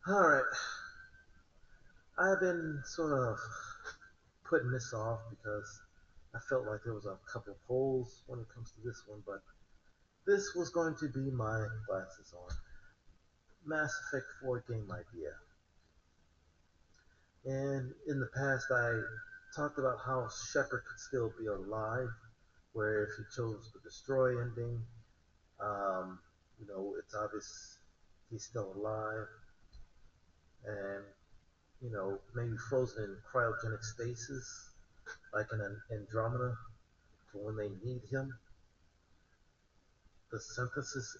All right, I've been sort of putting this off because I felt like there was a couple of holes when it comes to this one, but this was going to be my glasses on. Mass Effect 4 game idea. And in the past, I talked about how Shepard could still be alive, where if he chose the destroy ending, um, it's obvious he's still alive, and maybe frozen in cryogenic stasis, like in an Andromeda, for when they need him. The synthesis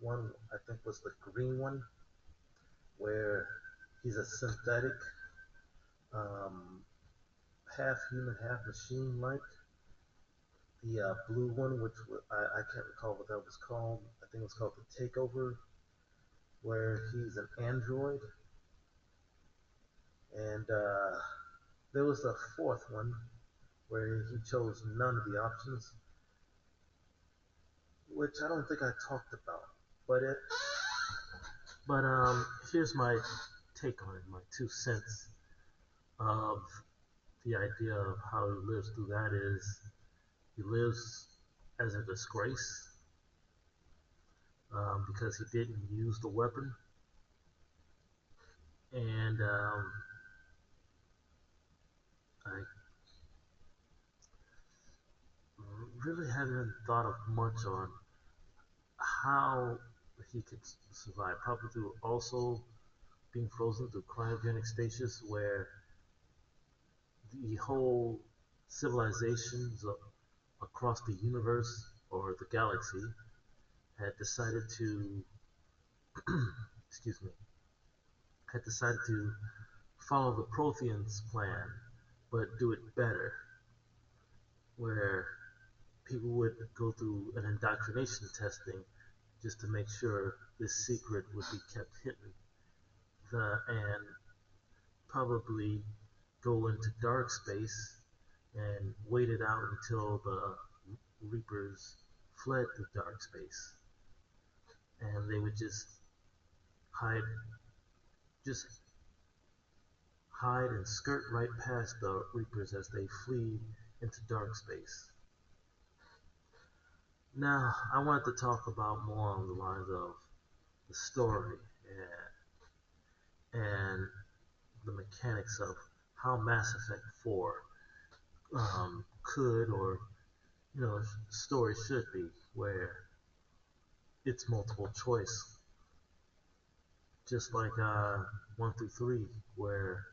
one, I think, was the green one, where he's a synthetic, um, half human, half machine like. The blue one, which I can't recall what that was called. I think it was called the Takeover, where he's an android. And there was a fourth one where he chose none of the options, which I don't think I talked about. But here's my take on it, my 2 cents of the idea of how he lives through that is he lives as a disgrace because he didn't use the weapon, and I really haven't thought of much on how he could survive. Probably through also being frozen through cryogenic stasis, where the whole civilizations across the universe or the galaxy had decided to excuse me had decided to follow the Protheans plan, but do it better, where people would go through an indoctrination testing just to make sure this secret would be kept hidden, and probably go into dark space and wait it out until the Reapers fled through dark space, and they would hide, just hide and skirt right past the Reapers as they flee into dark space. Now, I want to talk about more on the lines of the story and the mechanics of how Mass Effect 4 could or story should be, where it's multiple choice, just like 1 through 3, where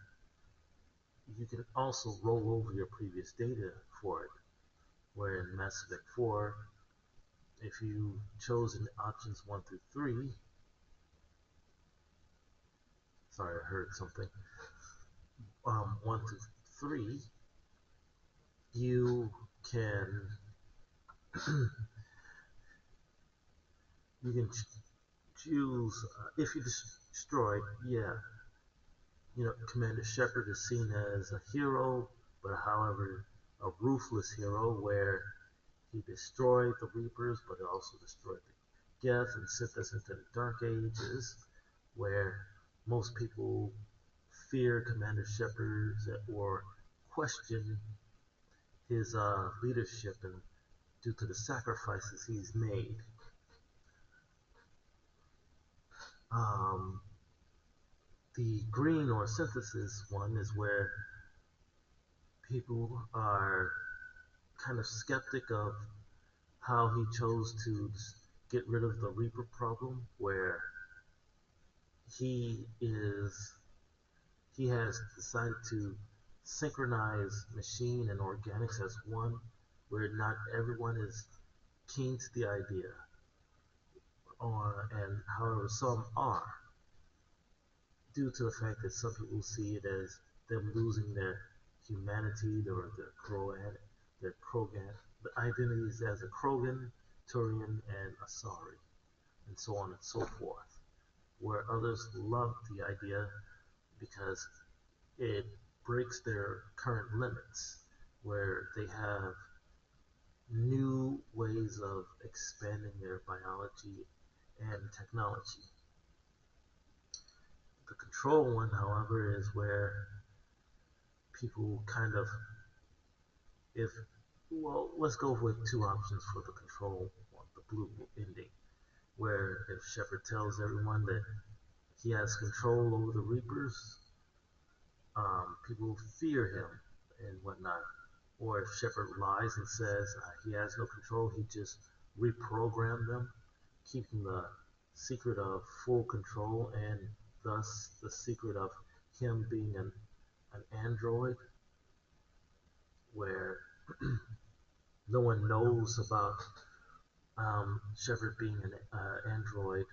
you can also roll over your previous data for it. Where in Mass Effect 4, if you chose in options 1 through 3, sorry, I heard something. 1 through 3, you can you can choose if you destroyed, yeah, Commander Shepard is seen as a hero, but however, a ruthless hero where he destroyed the Reapers, but also destroyed the Geth and sent us into the Dark Ages, where most people fear Commander Shepard or question his leadership and due to the sacrifices he's made. Um, the green or synthesis one is where people are kind of skeptic of how he chose to get rid of the Reaper problem, where he is he has decided to synchronize machine and organics as one, where not everyone is keen to the idea, and however some are, due to the fact that some people see it as them losing their humanity or their Krogan, the identities as a Krogan, Turian, and Asari, and so on and so forth. Where others love the idea because it breaks their current limits, where they have new ways of expanding their biology and technology. control one, however, is where people kind of, if, well, let's go with two options for the control one, the blue ending, where if Shepard tells everyone that he has control over the Reapers, people fear him and whatnot. Or if Shepard lies and says he has no control, he just reprogrammed them, keeping the secret of full control and thus the secret of him being an android where no one knows about Shepard being an android,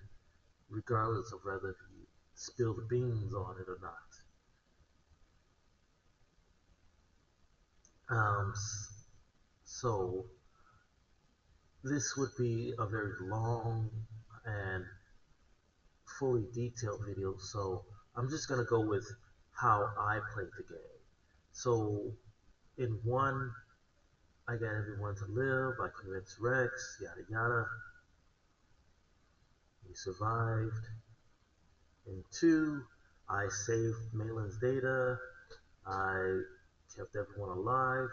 regardless of whether he spilled the beans on it or not. So this would be a very long and fully detailed video, so I'm just gonna go with how I played the game. So in one, I got everyone to live, I convinced Rex, yada yada. We survived. In two, I saved Malin's data, I kept everyone alive,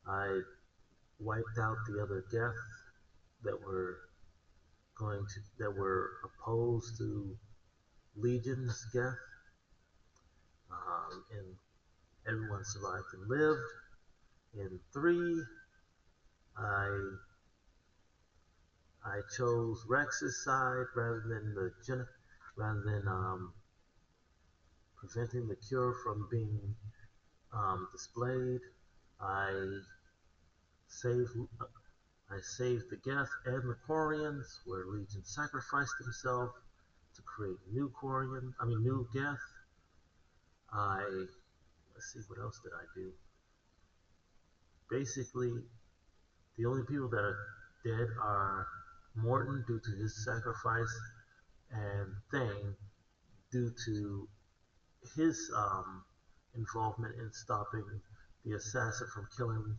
I wiped out the other Geth that were opposed to Legion's Geth, and everyone survived and lived. In three, I I chose Rex's side rather than preventing the cure from being displayed. I saved I saved the Geth and the Quarians, where Legion sacrificed himself to create new Geth. I let's see, what else did I do? Basically, the only people that are dead are Morton due to his sacrifice and Thane due to his involvement in stopping the assassin from killing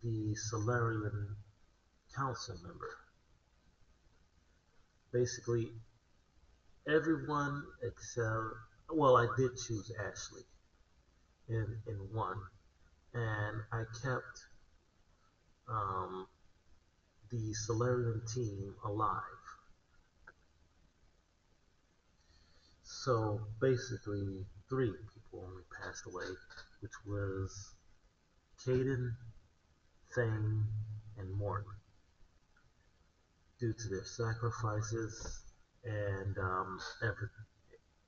the Solarian council member. Basically, everyone except, well, I did choose Ashley in one, and I kept um, the Solarian team alive. So basically, three people only passed away, which was Caden, Thane, and Morton, due to their sacrifices and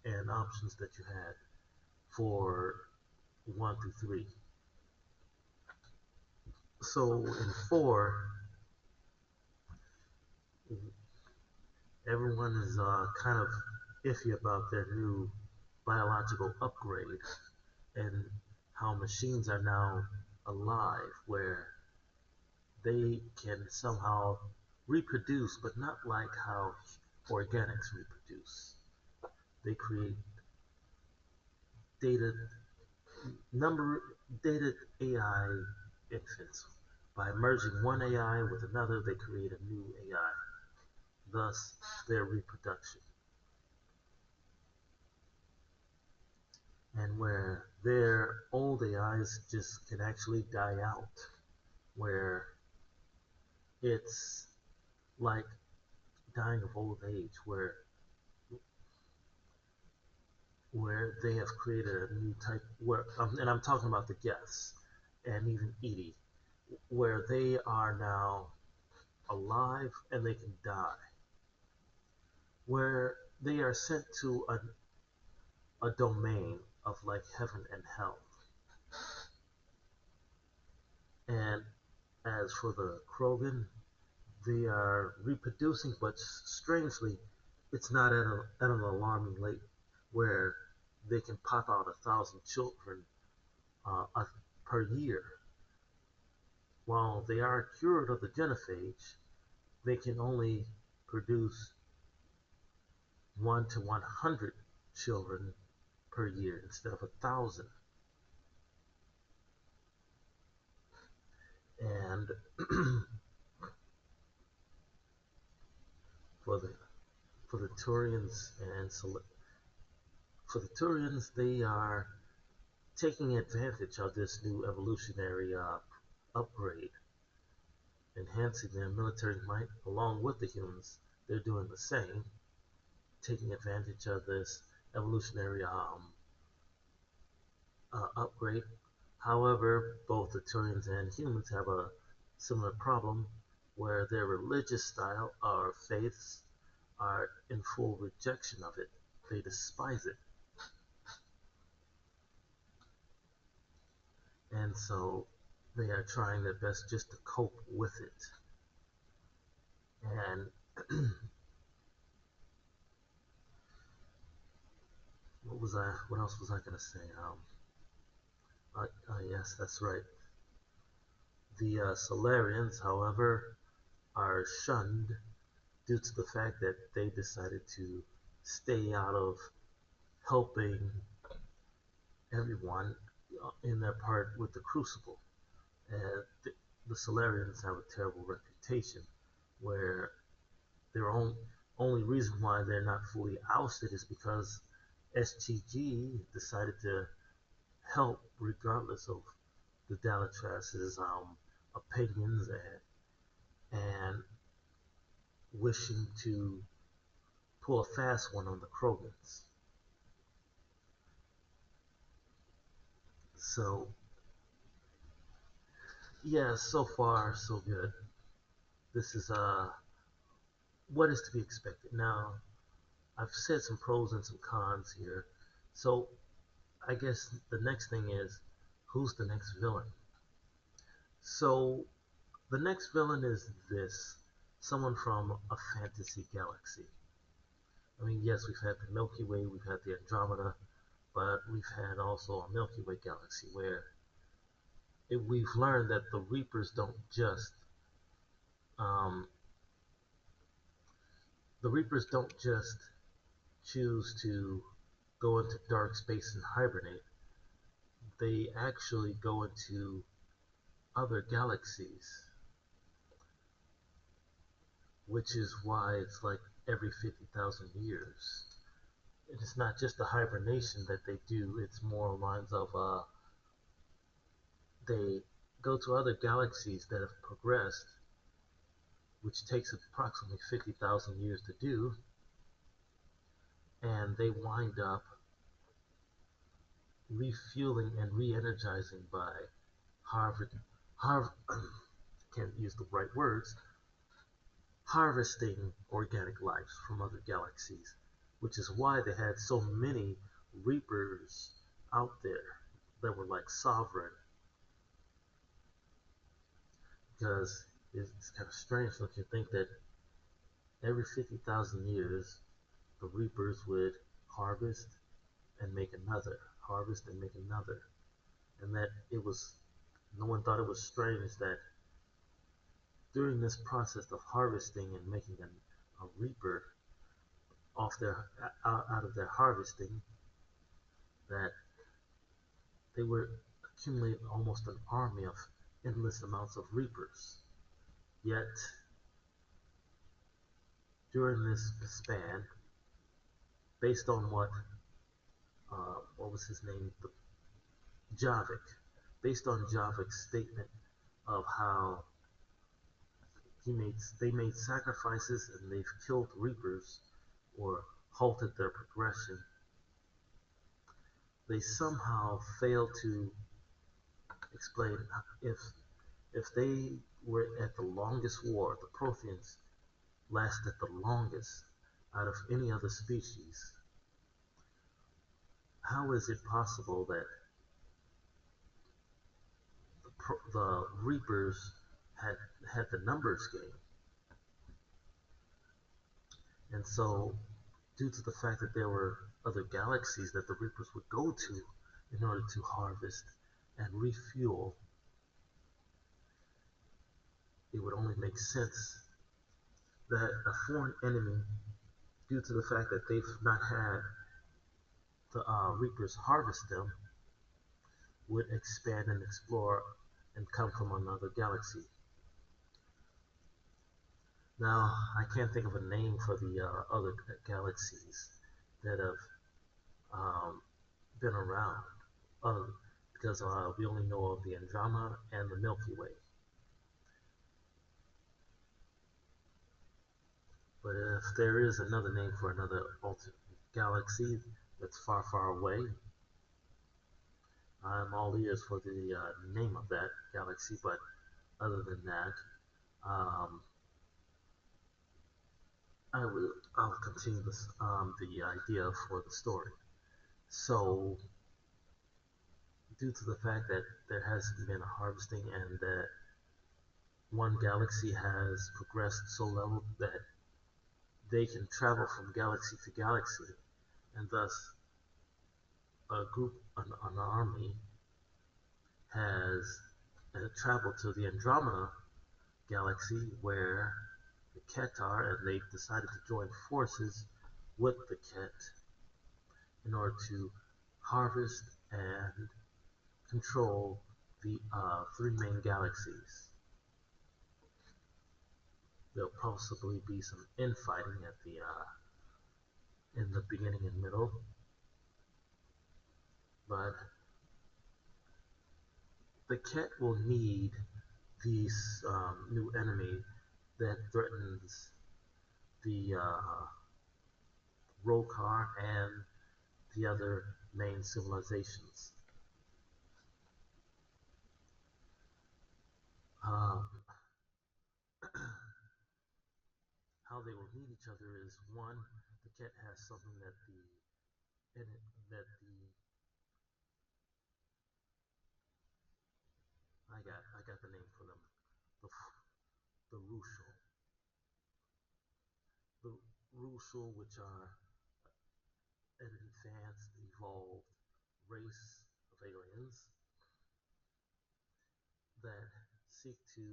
and options that you had for 1 through 3. So in 4, everyone is kind of iffy about their new biological upgrade and how machines are now alive, where they can somehow reproduce, but not like how organics reproduce. They create data number data AI infants. By merging one AI with another, they create a new AI, thus their reproduction. And where their old AIs just can actually die out, where it's like dying of old age, where they have created a new type, and I'm talking about the Geths and even Edie, where they are now alive and they can die, where they are sent to a domain of like heaven and hell. And as for the Krogan, they are reproducing, but strangely, it's not at an alarming rate where they can pop out 1,000 children per year. While they are cured of the genophage, they can only produce 1 to 100 children per year instead of 1,000. And for the for the Turians and For the Turians, they are taking advantage of this new evolutionary upgrade, enhancing their military might along with the humans. They're doing the same, taking advantage of this evolutionary upgrade. However, both the Turians and humans have a similar problem where their religious style or faiths are in full rejection of it. They despise it. And so they are trying their best just to cope with it. And what else was I going to say? Yes, that's right. The Solarians, however, are shunned due to the fact that they decided to stay out of helping everyone in their part with the Crucible. And the Solarians have a terrible reputation where their only reason why they're not fully ousted is because STG decided to help regardless of the Dalatras's opinions and wishing to pull a fast one on the Krogans. So, yeah, so far so good. This is what is to be expected. Now, I've said some pros and some cons here. So, I guess the next thing is who's the next villain? So, the next villain is this someone from a fantasy galaxy. I mean, yes, we've had the Milky Way, we've had the Andromeda, but we've had also a Milky Way galaxy where we've learned that the Reapers don't just um, the Reapers don't just choose to go into dark space and hibernate. They actually go into other galaxies, which is why it's like every 50,000 years. It's not just the hibernation that they do, it's more lines of they go to other galaxies that have progressed, which takes approximately 50,000 years to do, and they wind up refueling and re-energizing by Harvard, Harvard can't use the right words, harvesting organic life from other galaxies, which is why they had so many Reapers out there that were like sovereign, because it's kind of strange don't you think that every 50,000 years the Reapers would harvest and make another, harvest and make another, and that it was no one thought it was strange that during this process of harvesting and making a reaper off their out of their harvesting, that they would accumulate almost an army of endless amounts of reapers. Yet during this span, based on what was his name, Javik, based on Javik's statement of how they made sacrifices and they've killed reapers or halted their progression, they somehow fail to explain if they were at the longest war, the Protheans lasted the longest out of any other species. How is it possible that the Reapers had had the numbers game? And so, due to the fact that there were other galaxies that the Reapers would go to in order to harvest and refuel, it would only make sense that a foreign enemy, due to the fact that they've not had the Reapers harvest them, would expand and explore and come from another galaxy. Now, I can't think of a name for the other galaxies that have um, been around, uh, because we only know of the Andromeda and the Milky Way. But if there is another name for another alternate galaxy that's far, far away, I'm all ears for the name of that galaxy. But other than that, um, I'll continue this, the idea for the story. So, due to the fact that there hasn't been a harvesting and that one galaxy has progressed so level that they can travel from galaxy to galaxy, and thus a group, an army, has traveled to the Andromeda galaxy where the Ket are, and they've decided to join forces with the Ket in order to harvest and control the three main galaxies. There'll possibly be some infighting at the in the beginning and middle, but the Ket will need these new enemy that threatens the Rokar and the other main civilizations. Um, how they will meet each other is one, the Ket has something that the in it, that I got the name for them, the the Rushal, the Rushal, which are an advanced, evolved race of aliens that seek to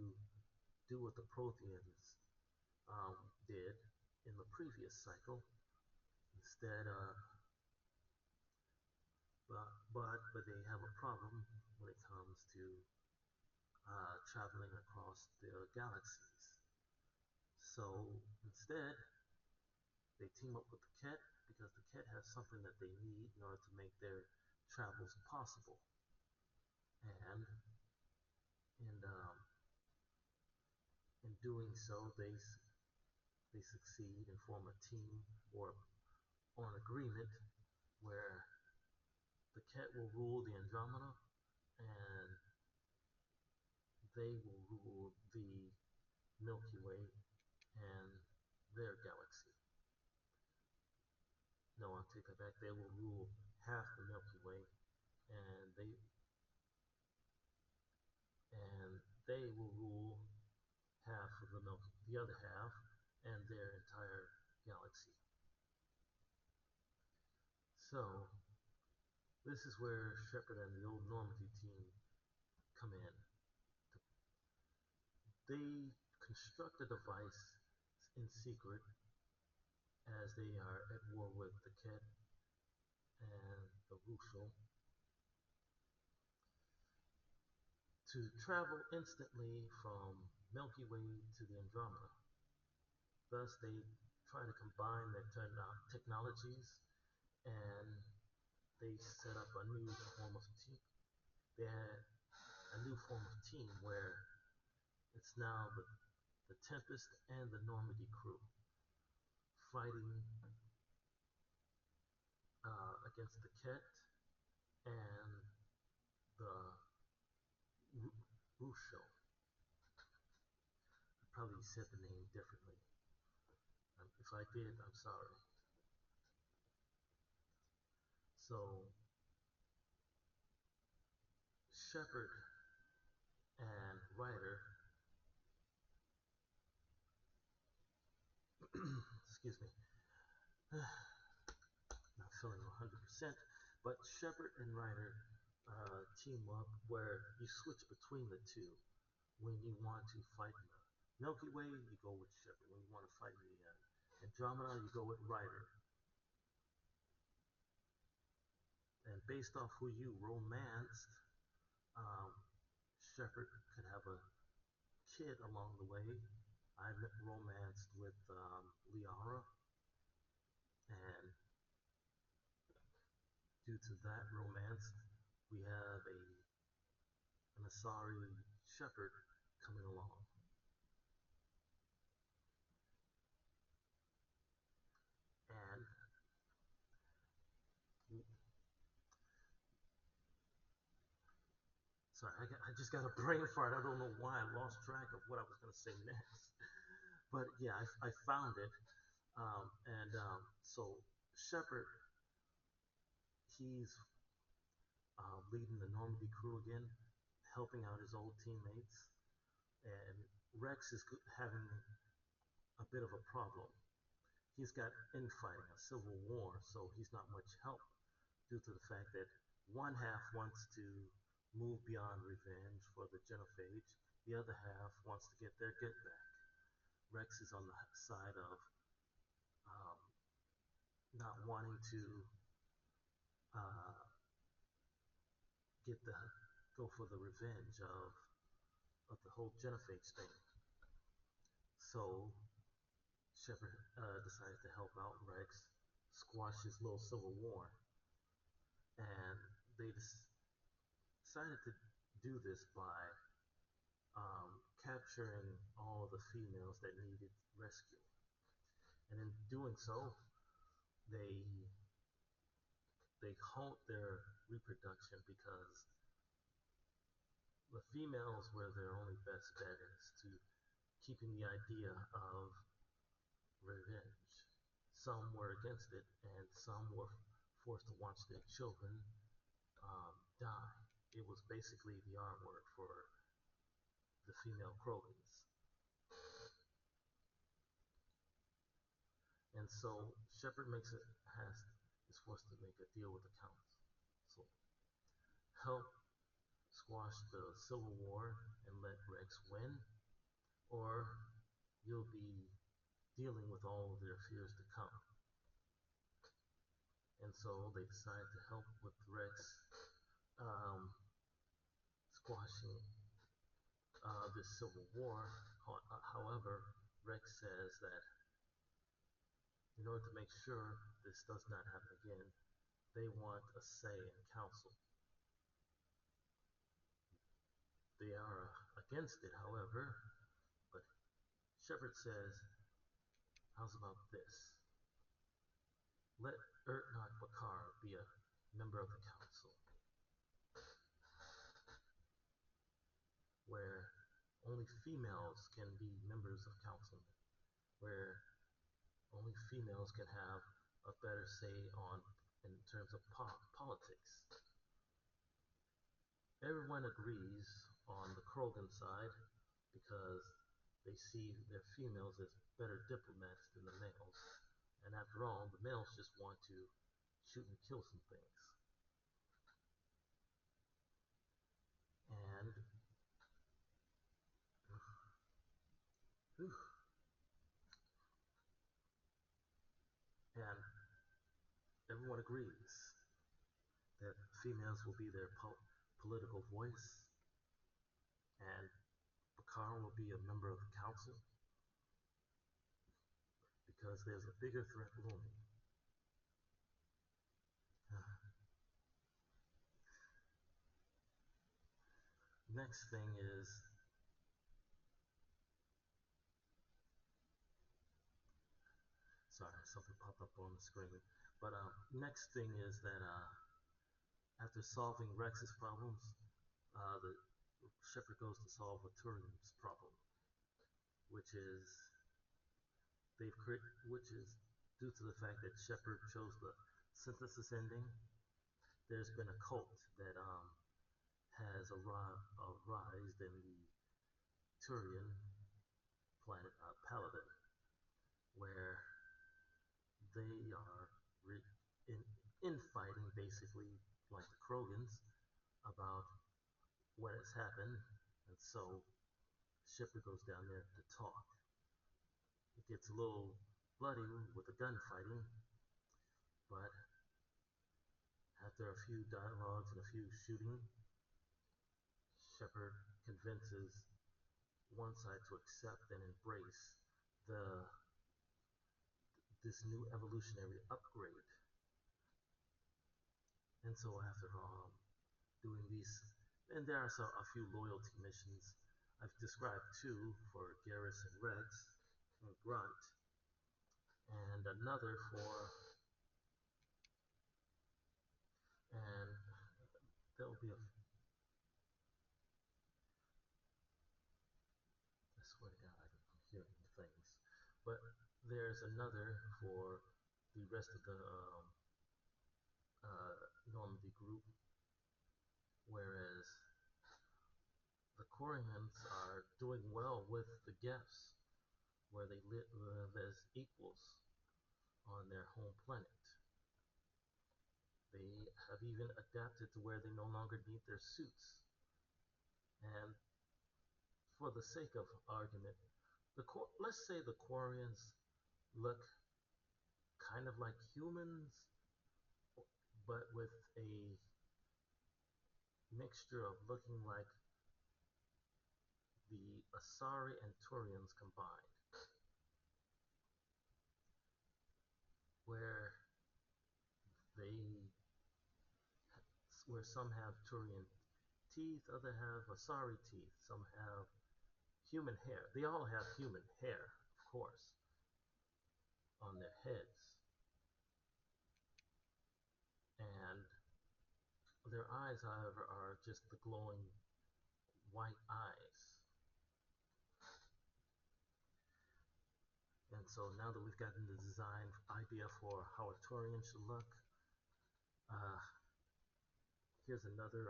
do what the Protheans did in the previous cycle. Instead, but they have a problem when it comes to traveling across the galaxies. So instead, they team up with the Ket because the Ket has something that they need in order to make their travels possible. And in doing so, they succeed and form a team or an agreement where the Ket will rule the Andromeda and they will rule the Milky Way and their galaxy. No, I'll take that back. They will rule half the Milky Way, and they will rule half of the other half, and their entire galaxy. So this is where Shepard and the old Normandy team come in. They construct a device in secret as they are at war with the Ket and the Rushal to travel instantly from Milky Way to the Andromeda. Thus, they try to combine their technologies and they set up a new form of team. They had a new form of team where it's now the Tempest and the Normandy crew fighting against the Ket and the Rushal. I probably said the name differently. If I did, I'm sorry. So Shepard and Ryder, excuse me, not feeling 100%, but Shepard and Ryder team up where you switch between the two. When you want to fight in the Milky Way, you go with Shepard. When you want to fight in the Andromeda, you go with Ryder. And based off who you romanced, um, Shepard could have a kid along the way. I romanced with Liara, and due to that romance, we have an Asari shepherd coming along. And sorry, I just got a brain fart. I don't know why I lost track of what I was going to say next. But yeah, I found it. So Shepard, he's leading the Normandy crew again, helping out his old teammates. And Rex is having a bit of a problem. He's got infighting, a civil war, so he's not much help due to the fact that one half wants to move beyond revenge for the genophage, the other half wants to get their get back. Rex is on the side of um, not wanting to uh, get the go for the revenge of the whole genophage thing. So Shepard decides to help out Rex squash his little civil war, and they decided to do this by capturing all the females that needed rescue. And in doing so, they they halt their reproduction because the females were their only best bet as to keeping the idea of revenge. Some were against it, and some were forced to watch their children die. It was basically the R word for the female Krogans. And so Shepard is forced to make a deal with the Council. So help squash the Civil War and let Rex win, or you'll be dealing with all of their fears to come. And so they decide to help with Rex um, squashing this civil war. However, Rex says that in order to make sure this does not happen again, they want a say in council. They are against it, however, but Shepard says, how's about this? Let Ertnak Bakar be a member of the council, where only females can be members of council, where only females can have a better say on in terms of politics. Everyone agrees on the Krogan side because they see their females as better diplomats than the males. And after all, the males just want to shoot and kill some things. And and everyone agrees that females will be their political voice, and Bakar will be a member of the council because there's a bigger threat looming. Next thing is, sorry, something popped up on the screen. But next thing is that after solving Rex's problems, the Shepard goes to solve a Turian's problem, which is which is due to the fact that Shepard chose the synthesis ending. There's been a cult that has arisen in the Turian planet Paladin, where they are in infighting basically like the Krogans about what has happened, and so Shepard goes down there to talk. It gets a little bloody with the gunfighting, but after a few dialogues and a few shooting, Shepard convinces one side to accept and embrace the this new evolutionary upgrade. And so after doing these, and there are a few loyalty missions. I've described two for Garrus and Rex and Grunt, and another for, and there'll be a, I swear to God, I'm hearing things. But there's another for the rest of the Normandy group, whereas the Corians are doing well with the Geths, where they live as equals on their home planet. They have even adapted to where they no longer need their suits. And for the sake of argument, let's say the Quarians look kind of like humans, but with a mixture of looking like the Asari and Turians combined, where they where some have Turian teeth, others have Asari teeth, some have human hair. They all have human hair, of course, on their heads, and their eyes, however, are just the glowing white eyes. And so now that we've gotten the design idea for how a Turian should look, uh, here's another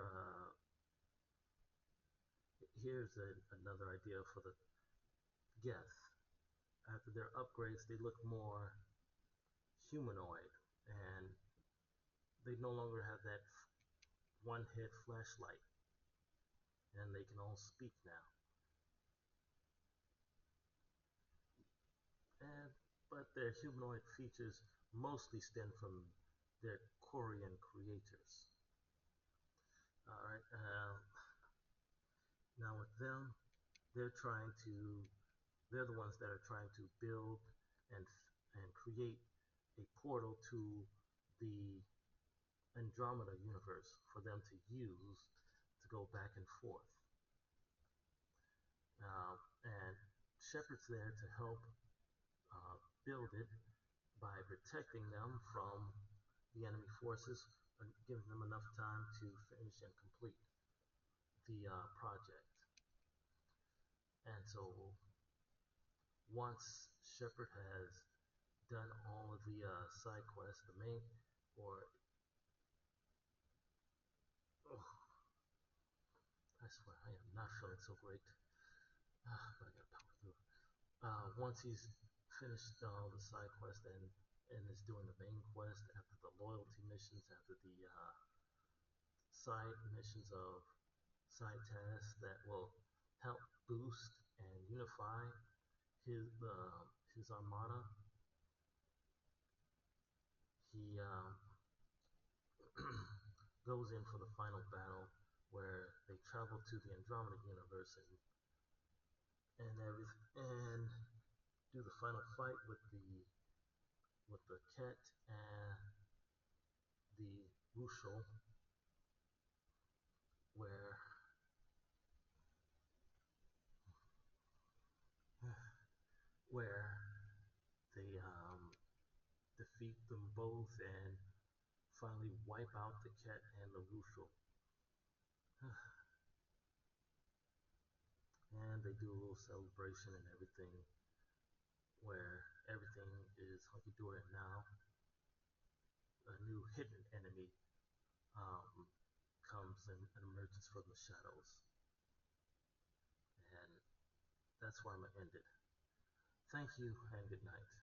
another idea for the Geth. After their upgrades, they look more humanoid, and they no longer have that one head flashlight, and they can all speak now. And but their humanoid features mostly stem from their Korean creators. All right. Now with them, they're trying to. They're the ones that are trying to build and and create a portal to the Andromeda universe for them to use to go back and forth. And Shepard's there to help uh, build it by protecting them from the enemy forces and giving them enough time to finish and complete the project. And so once Shepard has done all of the side quests, the main, or oh, I swear I am not feeling so great. But I gotta power through. Once he's finished all the side quests and is doing the main quest after the loyalty missions, after the side missions of side tasks that will help boost and unify his armada. He goes in for the final battle where they travel to the Andromeda universe and do the final fight with the Ket and the Rushel, where where they defeat them both and finally wipe out the Ket and the Rushel. And they do a little celebration and everything, where everything is hunky dory now. A new hidden enemy um, comes and emerges from the shadows, and that's where I'm gonna end it. Thank you and good night.